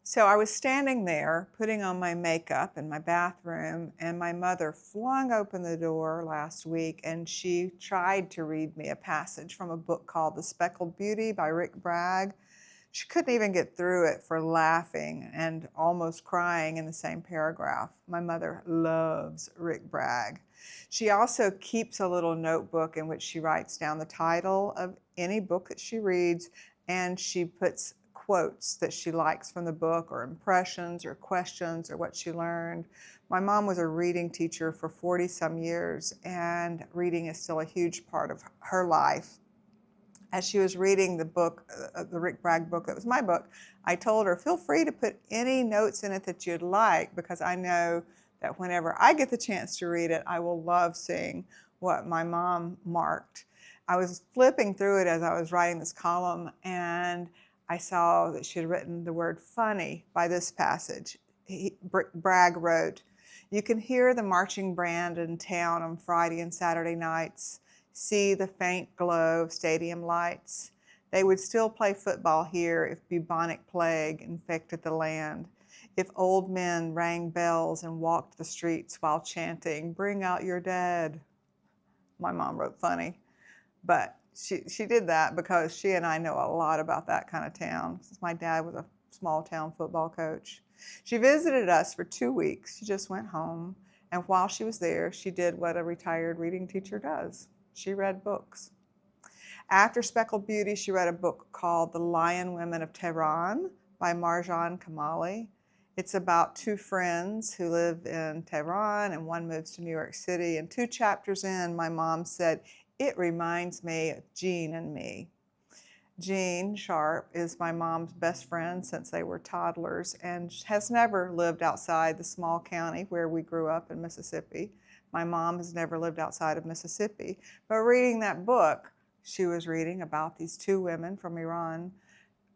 So I was standing there putting on my makeup in my bathroom, and my mother flung open the door last week and she tried to read me a passage from a book called The Speckled Beauty by Rick Bragg. She couldn't even get through it for laughing and almost crying in the same paragraph. My mother loves Rick Bragg. She also keeps a little notebook in which she writes down the title of any book that she reads, and she puts quotes that she likes from the book, or impressions or questions or what she learned. My mom was a reading teacher for 40 some years, and reading is still a huge part of her life. As she was reading the book, the Rick Bragg book that was my book, I told her, feel free to put any notes in it that you'd like, because I know that whenever I get the chance to read it, I will love seeing what my mom marked. I was flipping through it as I was writing this column, and I saw that she had written the word funny by this passage. Bragg wrote, "You can hear the marching band in town on Friday and Saturday nights, see the faint glow of stadium lights. They would still play football here if bubonic plague infected the land, if old men rang bells and walked the streets while chanting, 'Bring out your dead.'" My mom wrote funny, but she did that because she and I know a lot about that kind of town, since my dad was a small town football coach. She visited us for 2 weeks. She just went home, and while she was there, she did what a retired reading teacher does. She read books. After Speckled Beauty, she read a book called The Lion Women of Tehran by Marjan Kamali. It's about two friends who live in Tehran, and one moves to New York City. And 2 chapters in, my mom said, "It reminds me of Jean and me." Jean Sharp is my mom's best friend since they were toddlers, and has never lived outside the small county where we grew up in Mississippi. My mom has never lived outside of Mississippi. But reading that book, she was reading about these 2 women from Iran.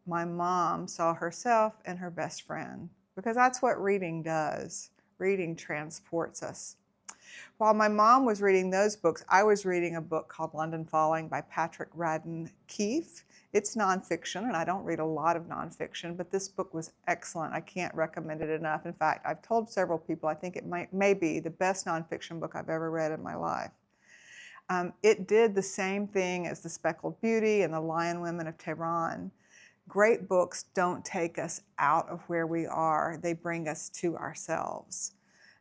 My mom saw herself and her best friend, because that's what reading does. Reading transports us. While my mom was reading those books, I was reading a book called London Falling by Patrick Radden Keefe. It's nonfiction, and I don't read a lot of nonfiction, but this book was excellent. I can't recommend it enough. In fact, I've told several people I think it may be the best nonfiction book I've ever read in my life. It did the same thing as The Speckled Beauty and The Lion Women of Tehran. Great books don't take us out of where we are. They bring us to ourselves.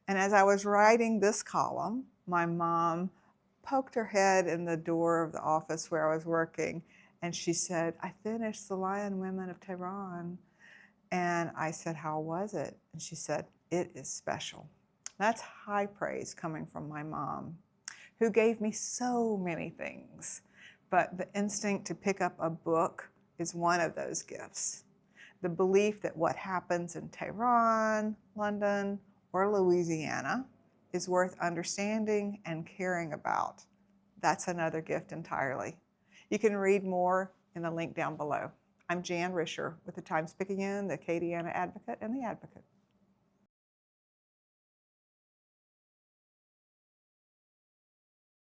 And as I was writing this column, my mom poked her head in the door of the office where I was working, and she said, "I finished The Lion Women of Tehran." And I said, "How was it?" And she said, "It is special." That's high praise coming from my mom, who gave me so many things. But the instinct to pick up a book is one of those gifts. The belief that what happens in Tehran, London, or Louisiana is worth understanding and caring about. That's another gift entirely. You can read more in the link down below. I'm Jan Risher with the Times-Picayune, the Acadiana Advocate, and the Advocate.